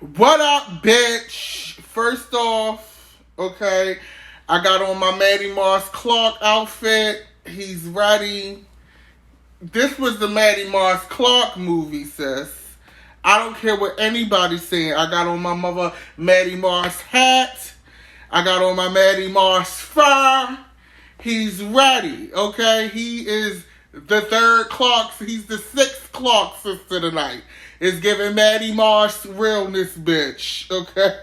What up, bitch? First off, okay, I got on my Mattie Moss Clark outfit. He's ready. This was the Mattie Moss Clark movie, sis. I don't care what anybody's saying. I got on my mother Mattie Moss hat. I got on my Mattie Moss fur. He's ready, okay? He is the third Clark. He's the sixth Clark sister tonight. It's giving Mattie Moss realness, bitch, okay?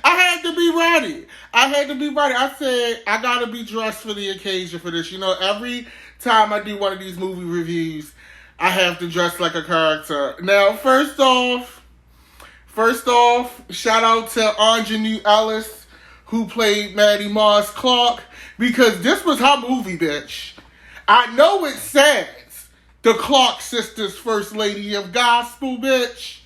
I had to be ready. I said, I gotta be dressed for the occasion for this. You know, every time I do one of these movie reviews, I have to dress like a character. Now, first off, shout out to Anjanou Ellis, who played Mattie Moss Clark, because this was her movie, bitch. I know it says the Clark sisters, First Lady of Gospel, bitch.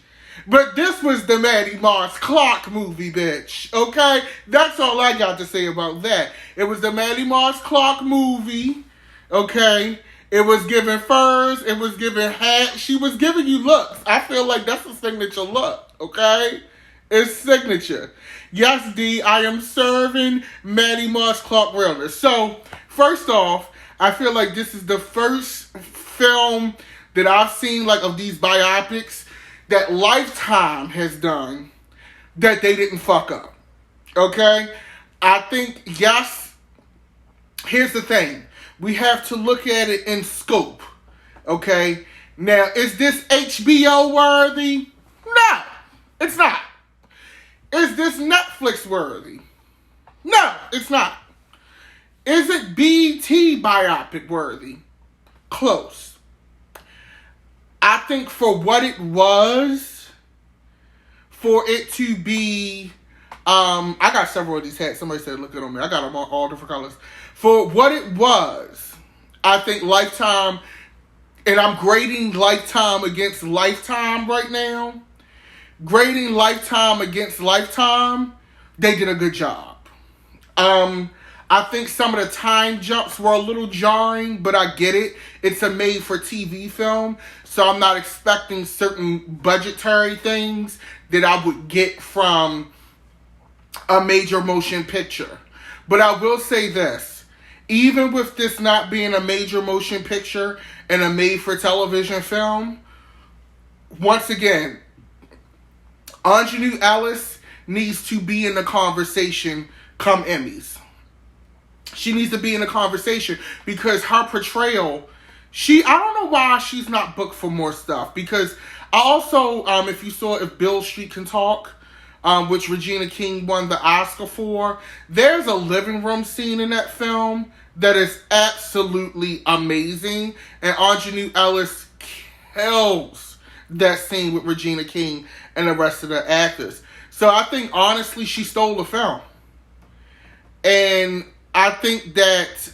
But this was the Mattie Moss Clark movie, bitch. Okay? That's all I got to say about that. It was the Mattie Moss Clark movie. Okay? It was giving furs. It was giving hats. She was giving you looks. I feel like that's a signature look. Okay? It's signature. Yes, D, I am serving Mattie Moss Clark realness. So, first off, I feel like this is the first film that I've seen, like, of these biopics that Lifetime has done that they didn't fuck up. Okay? I think, yes, here's the thing. We have to look at it in scope. Okay? Now, is this HBO worthy? No, it's not. Is this Netflix worthy? No, it's not. Is it BT biopic worthy? Close. I think for what it was, for it to be, I got several of these hats. Somebody said, look at them. I got them all different colors. For what it was, I think Lifetime, and I'm grading Lifetime against Lifetime right now. Grading Lifetime against Lifetime, they did a good job. I think some of the time jumps were a little jarring, but I get it. It's a made-for-TV film, so I'm not expecting certain budgetary things that I would get from a major motion picture. But I will say this. Even with this not being a major motion picture and a made-for-television film, once again, Anjanou Ellis needs to be in the conversation come Emmys. She needs to be in the conversation because her portrayal, I don't know why she's not booked for more stuff. Because I also, if you saw If Beale Street Can Talk, which Regina King won the Oscar for, there's a living room scene in that film that is absolutely amazing. And Anjanou Ellis kills that scene with Regina King and the rest of the actors. So I think, honestly, she stole the film. And I think that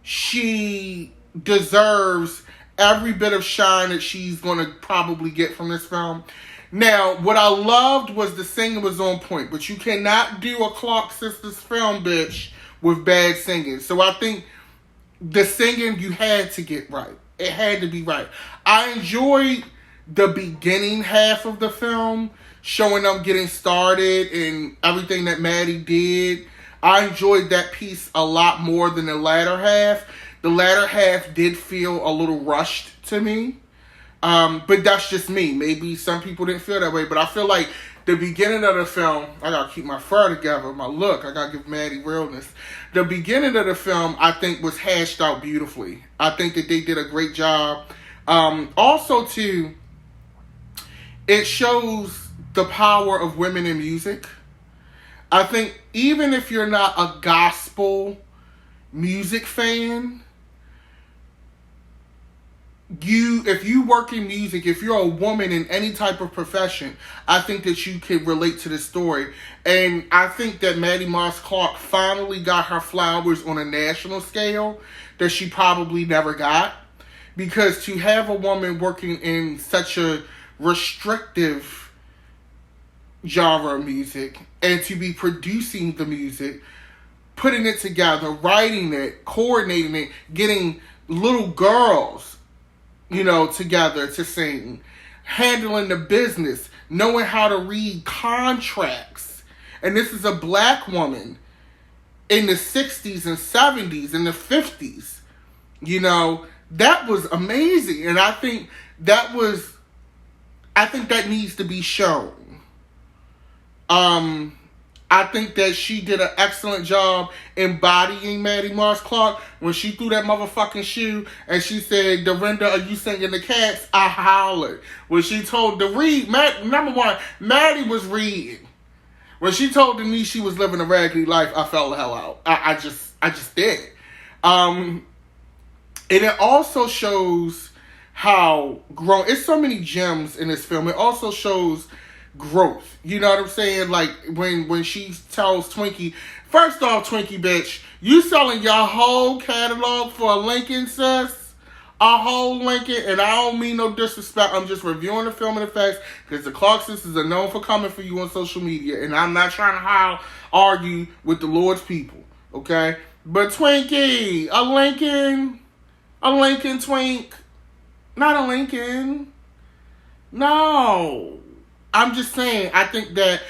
she deserves every bit of shine that she's going to probably get from this film. Now, what I loved was the singing was on point, but you cannot do a Clark Sisters film, bitch, with bad singing. So I think the singing you had to get right. It had to be right. I enjoyed the beginning half of the film, showing them getting started and everything that Mattie did. I enjoyed that piece a lot more than the latter half. The latter half did feel a little rushed to me. But that's just me. Maybe some people didn't feel that way. But I feel like the beginning of the film, I gotta keep my fur together, my look. I gotta give Mattie realness. The beginning of the film, I think, was hashed out beautifully. I think that they did a great job. Also, too, it shows the power of women in music. I think even if you're not a gospel music fan, if you work in music, if you're a woman in any type of profession, I think that you can relate to this story. And I think that Mattie Moss Clark finally got her flowers on a national scale that she probably never got. Because to have a woman working in such a restrictive genre of music and to be producing the music, putting it together, writing it, coordinating it, getting little girls, together to sing, handling the business, knowing how to read contracts. And this is a black woman in the 60s and 70s and the 50s. That was amazing. And I think that needs to be shown. I think that she did an excellent job embodying Mattie Moss Clark when she threw that motherfucking shoe and she said, "Dorinda, are you singing the Cats?" I hollered. When she told to read, number one, Mattie was reading. When she told Denise she was living a raggedy life, I fell the hell out. I just did. And it also shows how grown. It's so many gems in this film. It also shows growth. You know what I'm saying? Like when she tells Twinkie, first off, Twinkie bitch, you selling your whole catalog for a Lincoln, sis? A whole Lincoln? And I don't mean no disrespect. I'm just reviewing the film and the facts because the Clark sisters are known for coming for you on social media. And I'm not trying to argue with the Lord's people. Okay? But Twinkie, a Lincoln Twink. Not a Lincoln. No. I'm just saying, I think that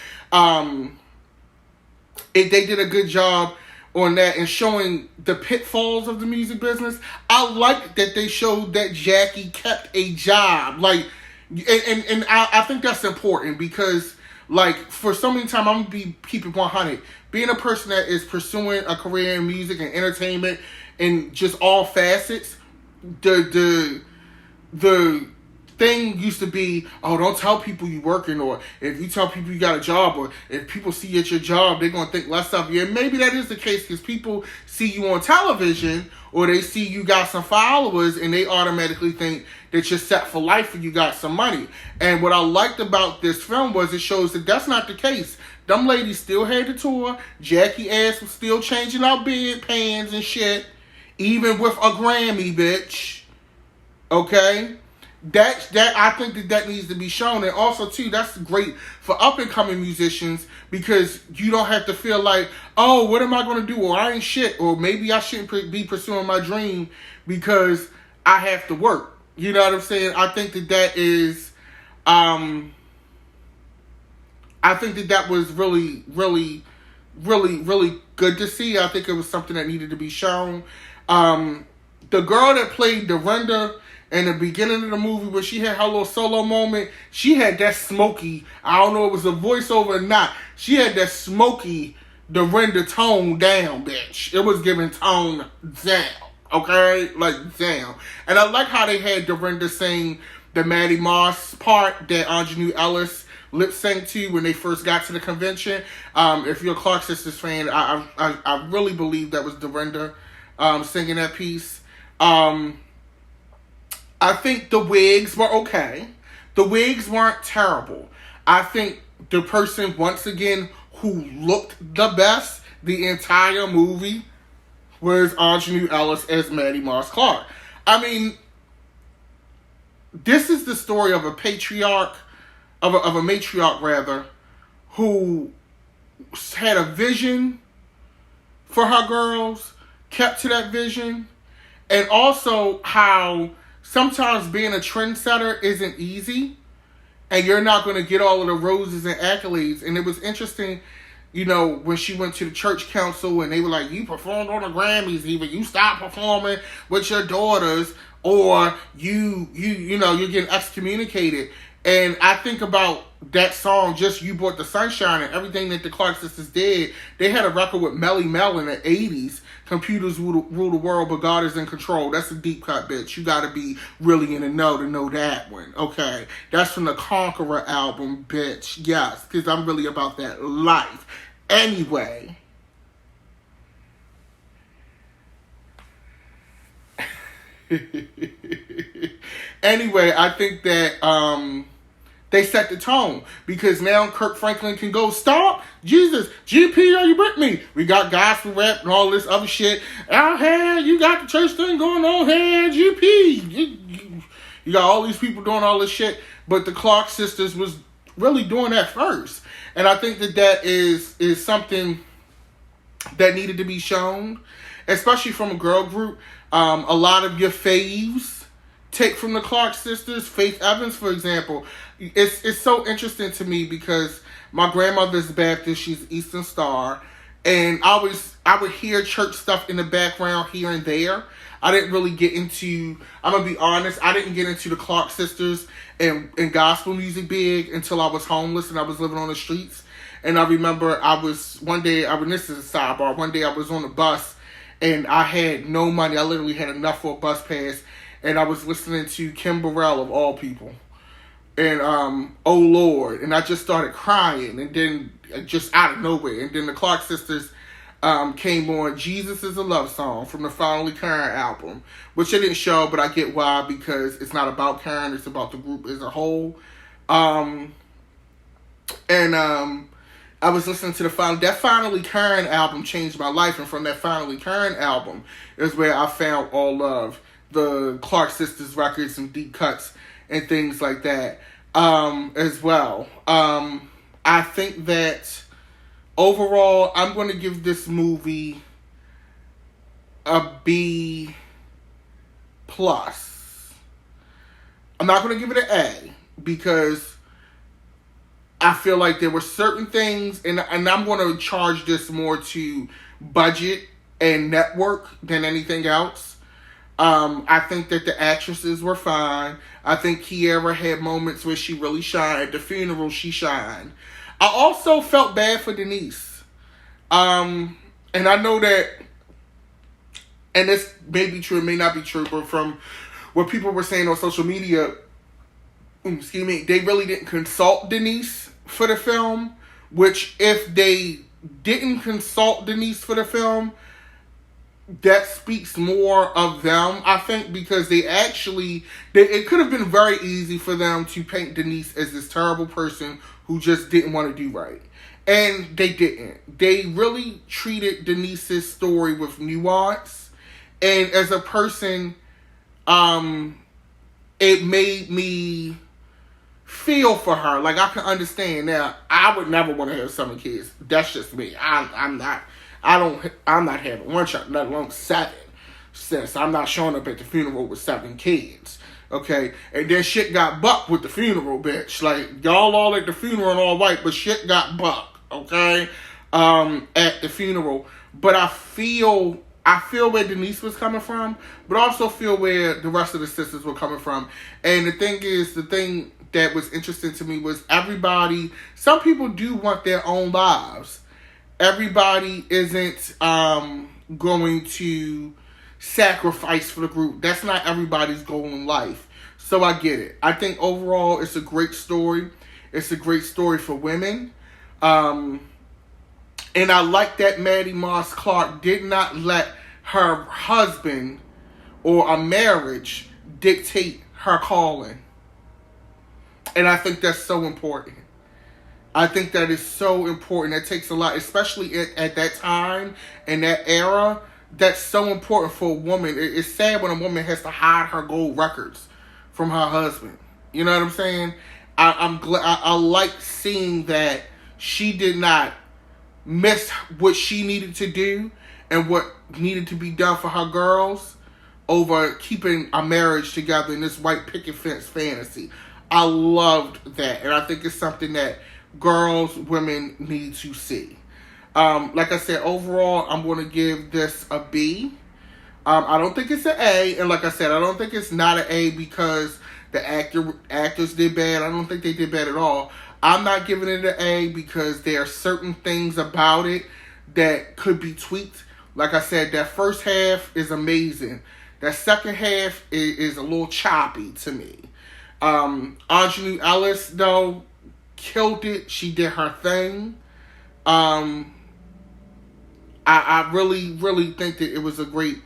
they did a good job on that and showing the pitfalls of the music business. I like that they showed that Jackie kept a job. Like, and I think that's important because, like, for so many times, I'm going to be keeping 100. Being a person that is pursuing a career in music and entertainment and just all facets, the thing used to be, oh, don't tell people you working, or if you tell people you got a job, or if people see you at your job, they're going to think less of you. And maybe that is the case because people see you on television or they see you got some followers and they automatically think that you're set for life and you got some money. And what I liked about this film was it shows that that's not the case. Them ladies still had the tour. Jackie ass was still changing out bedpans and shit, even with a Grammy, bitch. Okay? That I think that needs to be shown. And also too, that's great for up and coming musicians because you don't have to feel like, oh, what am I going to do, or I ain't shit, or maybe I shouldn't be pursuing my dream because I have to work. You know what I'm saying? I think that is I think that was really, really, really, really good to see. I think it was something that needed to be shown. The girl that played Dorinda in the beginning of the movie, where she had her little solo moment, she had that smoky, I don't know if it was a voiceover or not, she had that smoky Dorinda tone down, bitch. It was giving tone down, okay? Like, down. And I like how they had Dorinda sing the Mattie Moss part that Ingenue Ellis lip synced to when they first got to the convention. If you're a Clark Sisters fan, I really believe that was Dorinda singing that piece. I think the wigs were okay. The wigs weren't terrible. I think the person, once again, who looked the best the entire movie was Ingenue Ellis as Mattie Moss Clark. I mean, this is the story of a matriarch, who had a vision for her girls, kept to that vision, and also how sometimes being a trendsetter isn't easy, and you're not going to get all of the roses and accolades. And it was interesting, when she went to the church council and they were like, you performed on the Grammys, either you stop performing with your daughters or you're getting excommunicated. And I think about that song, just You Brought the Sunshine, and everything that the Clark Sisters did. They had a record with Melly Mel in the 80s. Computers rule the world, but God is in control. That's a deep cut, bitch. You gotta be really in the know to know that one. Okay. That's from the Conqueror album, bitch. Yes, because I'm really about that life. Anyway. Anyway, I think that they set the tone because now Kirk Franklin can go, stop, Jesus, GP, are you with me? We got gospel rap and all this other shit. Out here, you got the church thing going on here, GP. You got all these people doing all this shit, but the Clark sisters was really doing that first. And I think that is something that needed to be shown, especially from a girl group. A lot of your faves take from the Clark sisters. Faith Evans, for example. It's so interesting to me because my grandmother's Baptist. She's Eastern Star. And I would hear church stuff in the background here and there. I didn't really get into, I'm going to be honest, I didn't get into the Clark sisters and gospel music big until I was homeless and I was living on the streets. And I remember this is a sidebar, one day I was on the bus and I had no money. I literally had enough for a bus pass. And I was listening to Kim Burrell, of all people. And, Oh Lord. And I just started crying. And then, just out of nowhere. And then the Clark sisters came on Jesus is a Love Song from the Finally Karen album. Which they didn't show, but I get why. Because it's not about Karen. It's about the group as a whole. I was listening to that Finally Karen album changed my life. And from that Finally Karen album is where I found all of the Clark sisters records and deep cuts and things like that as well. I think that overall, I'm going to give this movie a B+. I'm not going to give it an A because I feel like there were certain things, and I'm going to charge this more to budget and network than anything else. I think that the actresses were fine. I think Kiera had moments where she really shined. At the funeral, she shined. I also felt bad for Denise. And I know that, and this may be true, it may not be true, but from what people were saying on social media, they really didn't consult Denise for the film, which if they didn't consult Denise for the film, that speaks more of them, I think, because it could have been very easy for them to paint Denise as this terrible person who just didn't want to do right. And they didn't. They really treated Denise's story with nuance. And as a person, it made me feel for her. Like, I can understand. Now, I would never want to have 7 kids. That's just me. I'm not having one child, let alone 7. Since I'm not showing up at the funeral with 7 kids. Okay? And then shit got bucked with the funeral, bitch. Like, y'all all at the funeral and all white, but shit got bucked. Okay? At the funeral. But I feel where Denise was coming from, but also feel where the rest of the sisters were coming from. And the thing that was interesting to me was some people do want their own lives. Everybody isn't going to sacrifice for the group. That's not everybody's goal in life. So I get it. I think overall it's a great story. It's a great story for women. And I like that Mattie Moss Clark did not let her husband or a marriage dictate her calling. And I think that's so important. I think that is so important. That takes a lot, especially at that time and that era. That's so important for a woman. It's sad when a woman has to hide her gold records from her husband. You know what I'm saying? I'm glad. I like seeing that she did not miss what she needed to do and what needed to be done for her girls over keeping a marriage together in this white picket fence fantasy. I loved that, and I think it's something that women need to see. Like I said, overall, I'm going to give this a B. I don't think it's an A, and like I said, I don't think it's not an A because the actors did bad. I don't think they did bad at all. I'm not giving it an A because there are certain things about it that could be tweaked. Like I said, that first half is amazing. That second half is a little choppy to me. Aunjanue Ellis, though, killed it. She did her thing. I really, really think that it was a great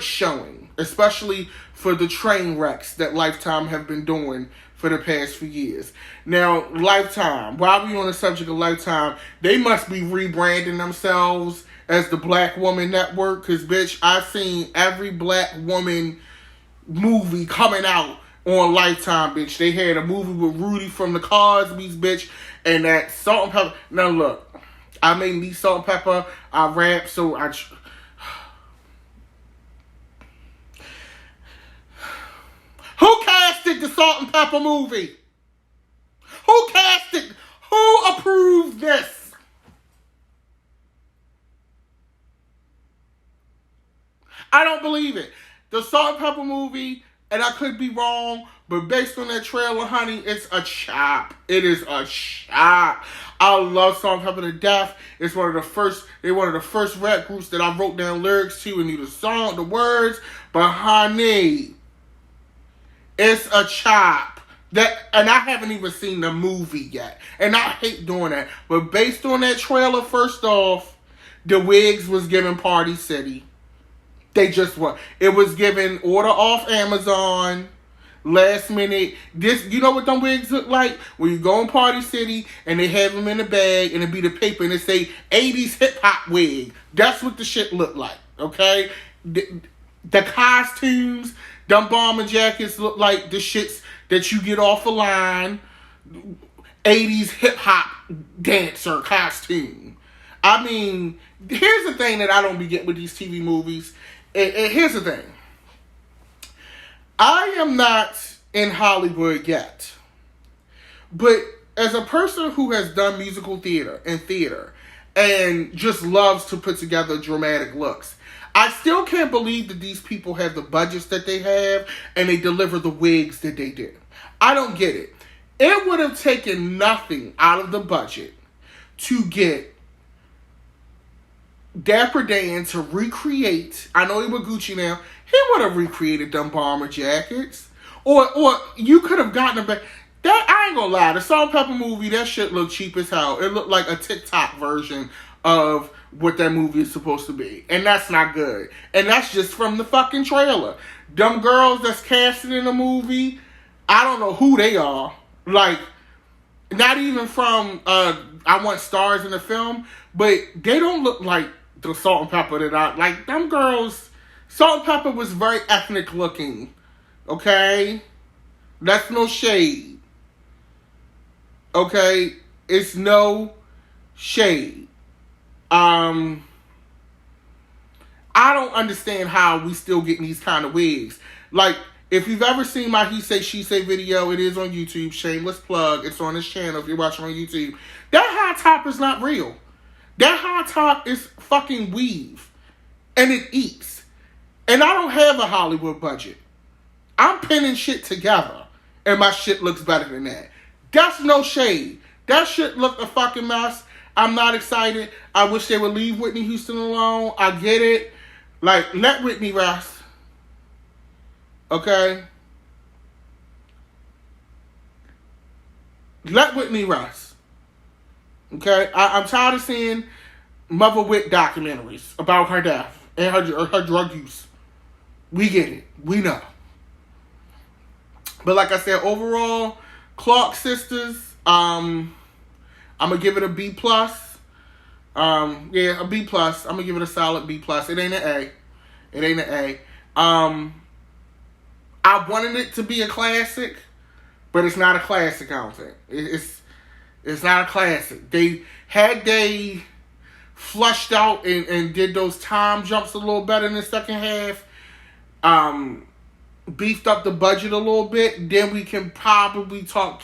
showing, especially for the train wrecks that Lifetime have been doing for the past few years. Now, Lifetime, while we on the subject of Lifetime, they must be rebranding themselves as the Black Woman Network, because, bitch, I've seen every Black woman movie coming out on Lifetime, bitch. They had a movie with Rudy from the Cosby's, bitch, and that Salt and Pepper. Now, look, I made me Salt and Pepper. I rap, so casted the Salt and Pepper movie? Who casted? Who approved this? I don't believe it. The Salt and Pepper movie, and I could be wrong, but based on that trailer, honey, it's a chop. It is a chop. I love Salt and Pepper to death. It's one of the first rap groups that I wrote down lyrics to and knew the song, the words. But honey, it's a chop. And I haven't even seen the movie yet. And I hate doing that. But based on that trailer, first off, the wigs was given Party City. They just were. It was given order off Amazon. Last minute. You know what them wigs look like? When you go in Party City and they have them in a bag and it be the paper and it say 80s hip hop wig. That's what the shit look like. Okay? The costumes, them bomber jackets look like the shits that you get off a line. 80s hip hop dancer costume. I mean, here's the thing that I don't be getting with these TV movies. And here's the thing. I am not in Hollywood yet. But as a person who has done musical theater and just loves to put together dramatic looks, I still can't believe that these people have the budgets that they have and they deliver the wigs that they did. I don't get it. It would have taken nothing out of the budget to get Dapper Dan to recreate. I know he with Gucci now. He would have recreated them bomber jackets. Or you could have gotten a that I ain't gonna lie, the Salt and Pepper movie, that shit looked cheap as hell. It looked like a TikTok version of what that movie is supposed to be. And that's not good. And that's just from the fucking trailer. Them girls that's casted in the movie, I don't know who they are. Like, not even from I Want Stars in the Film, but they don't look like the Salt and Pepper that I like. Them girls, Salt and Pepper was very ethnic looking. Okay? That's no shade. Okay? It's no shade. I don't understand how we still getting these kind of wigs. Like, if you've ever seen my He Say, She Say video, it is on YouTube. Shameless plug. It's on this channel if you're watching on YouTube. That high top is not real. That high top is fucking weave. And it eats. And I don't have a Hollywood budget. I'm pinning shit together. And my shit looks better than that. That's no shade. That shit looked a fucking mess. I'm not excited. I wish they would leave Whitney Houston alone. I get it. Like, let Whitney rest. Okay? Let Whitney rest. Okay? I'm tired of seeing Mother Wit documentaries about her death and her drug use. We get it. We know. But like I said, overall, Clark sisters, I'm going to give it a B+. Yeah, a B+. I'm going to give it a solid B+. It ain't an A. It ain't an A. I wanted it to be a classic, but it's not a classic, I don't think. It's not a classic. They flushed out and did those time jumps a little better in the second half, beefed up the budget a little bit, then we can probably talk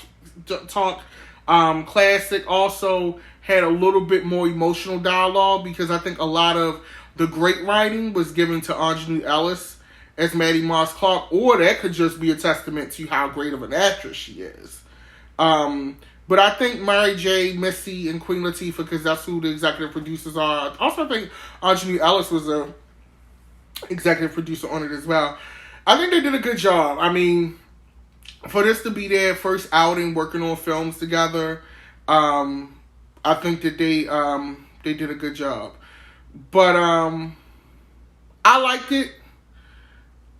classic. Also had a little bit more emotional dialogue because I think a lot of the great writing was given to Aunjanue Ellis as Mattie Moss Clark, or that could just be a testament to how great of an actress she is. But I think Mary J, Missy, and Queen Latifah, because that's who the executive producers are. Also, I think Aunjanue Ellis was a executive producer on it as well. I think they did a good job. I mean, for this to be their first outing working on films together, I think that they did a good job. But I liked it.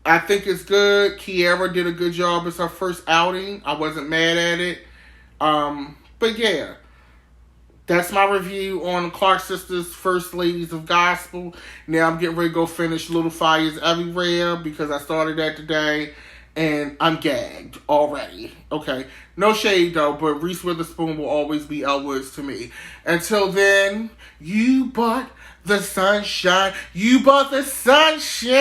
I think it's good. Kiara did a good job. It's her first outing. I wasn't mad at it. But yeah, that's my review on Clark Sisters, First Ladies of Gospel. Now I'm getting ready to go finish Little Fires Everywhere because I started that today and I'm gagged already. Okay, no shade though, but Reese Witherspoon will always be Elle Woods to me. Until then, you but The sunshine. You bought the sunshine.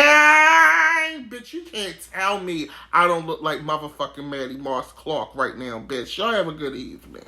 Bitch, you can't tell me I don't look like motherfucking Mattie Moss Clark right now, bitch. Y'all have a good evening.